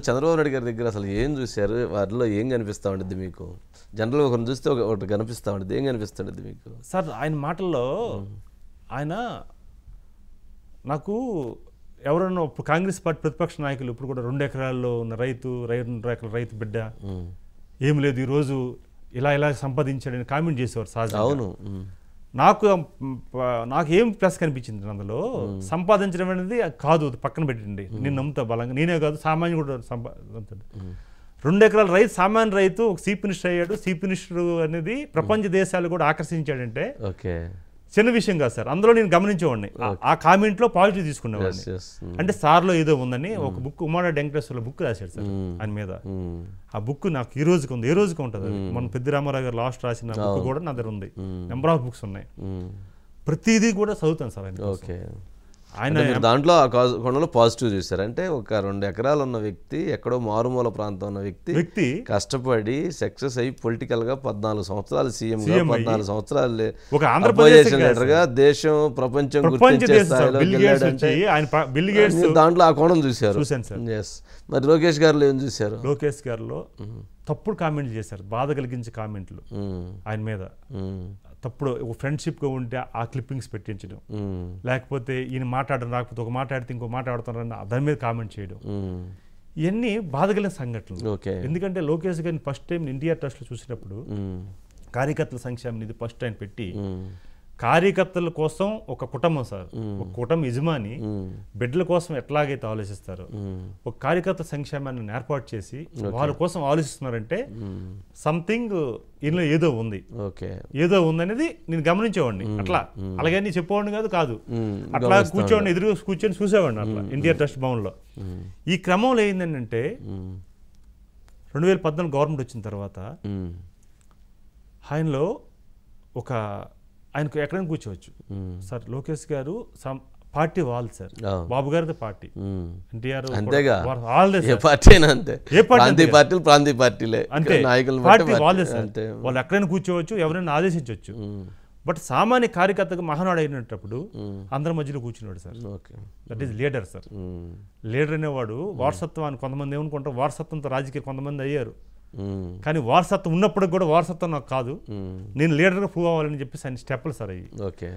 చంద్రబాబు నాయుడు గారి దగ్గర అసలు ఏం చూశారు? వారిలో ఏం కనిపిస్తా ఉండిద్ది మీకు? జనరల్‌గా ఒకరిని చూస్తే ఒకటి కనిపిస్తా ఉండిద్ది. ఏం కనిపిస్తుండిద్ది మీకు? సార్ ఆయన మాటల్లో ఆయన నాకు ఎవరన్నా ఇప్పుడు కాంగ్రెస్ పార్టీ ప్రతిపక్ష నాయకులు ఇప్పుడు కూడా 2 ఎకరాల్లో ఉన్న రైతు 2 ఎకరాల రైతు బిడ్డ ఏం లేదు ఈరోజు ఇలా సంపాదించాడని కామెంట్ చేసేవారు సహజంగా. అవును. నాకు ఏం ప్లస్ కనిపించింది అందులో, సంపాదించడం అనేది కాదు, పక్కన పెట్టండి, నేను నమ్ముతా బలంగా. నేనే కాదు, సామాన్యుడు కూడా సంపాదించాడు. 2 ఎకరాల రైతు, సామాన్య రైతు ఒక చీఫ్ మినిస్టర్ అయ్యాడు. చీఫ్ మినిస్టర్ అనేది ప్రపంచ దేశాలు కూడా ఆకర్షించాడంటే ఓకే, చిన్న విషయం కాదు సార్. అందులో నేను గమనించేవాడిని, ఆ కామెంట్ లో పాజిటివ్ తీసుకునేవాడిని. అంటే సార్లో ఏదో ఉందని ఒక బుక్ ఉమాడ వెంకటేశ్వర్ల బుక్ రాశాడు సార్ ఆయన మీద. ఆ బుక్ నాకు ఈ రోజుకి ఉంది, ఏ రోజుకి ఉంటుంది. మన పెద్ద రామారావు గారు లాస్ట్ రాసిన బుక్ కూడా నా దగ్గర ఉంది. నెంబర్ ఆఫ్ బుక్స్ ఉన్నాయి, ప్రతిదీ కూడా చదువుతాను సార్ ఆయన. ఓకే, ఆయన దాంట్లో ఆ కోణంలో పాజిటివ్ చూశారు. అంటే ఒక 2 ఎకరాలు ఉన్న వ్యక్తి, ఎక్కడో మారుమూల ప్రాంతం ఉన్న వ్యక్తి కష్టపడి సక్సెస్ అయ్యి పొలిటికల్ గా 14 సంవత్సరాలు సీఎం గా, 14 సంవత్సరాలు ఒక ఆంధ్రప్రదేశ్ లీడర్ గా దేశం ప్రపంచం గుర్తించే స్థాయిలో దాంట్లో ఆ కోణం చూశారు. మరి లోకేష్ గారిలో ఏం చూశారు? లోకేష్ గారిలో తప్పుడు కామెంట్లు చేశారు, బాధ కలిగించే కామెంట్లు ఆయన మీద. తప్పుడు ఫ్రెండ్షిప్గా ఉంటే ఆ క్లిప్పింగ్స్ పెట్టించడం, లేకపోతే ఈయన మాట్లాడడం రాకపోతే ఒక మాట్లాడితే ఇంకో మాట్లాడుతున్నారని దాని మీద కామెంట్ చేయడం, ఇవన్నీ బాధ కలిగిన సంఘటనలు. ఎందుకంటే లోకేష్ గారిని ఫస్ట్ టైం ఎన్టీఆర్ ట్రస్ట్లో చూసినప్పుడు కార్యకర్తల సంక్షేమ నిధి ఫస్ట్ ఆయన పెట్టి, కార్యకర్తల కోసం ఒక కుటుంబం సార్, ఒక కుటుంబ యజమాని బిడ్డల కోసం ఎట్లాగైతే ఆలోచిస్తారు, ఒక కార్యకర్త సంక్షేమాన్ని ఏర్పాటు చేసి వాళ్ళ కోసం ఆలోచిస్తున్నారంటే సంథింగ్ ఇందులో ఏదో ఉంది, ఏదో ఉందనేది నేను గమనించేవాడిని. అలాగే చెప్పేవాడిని కాదు, అట్లా కూర్చోండి, ఎదురు కూర్చొని చూసేవాడిని అట్లా ఎన్టీఆర్ ట్రస్ట్ భవన్లో. ఈ క్రమంలో ఏంటంటే 2014 గవర్నమెంట్ వచ్చిన తర్వాత ఆయనలో ఒక ఆయనకు ఎక్కడైనా కూర్చోవచ్చు సార్. లోకేష్ గారు పార్టీ వాళ్ళు సార్, బాబు గారితో పార్టీ, ఎన్టీఆర్ ప్రాంతీయ పార్టీలే అంటే పార్టీ వాళ్ళే సార్. వాళ్ళు ఎక్కడైనా కూర్చోవచ్చు, ఎవరైనా ఆదేశించవచ్చు. బట్ సామాన్య కార్యకర్తగా మహానాడు అయినప్పుడు అందరి మధ్యలో కూర్చున్నాడు sir. That is leader sir. Leader అనేవాడు వారసత్వాన్ని, కొంతమంది ఏమనుకుంటారు వారసత్వంతో రాజకీయ కొంతమంది అయ్యారు, కానీ వారసత్వం ఉన్నప్పుడు కూడా వారసత్వం నాకు కాదు, నేను లీడర్గా ప్రూవ్ అవ్వాలని చెప్పేసి ఆయన స్టెప్పులు సార్ అయ్యి.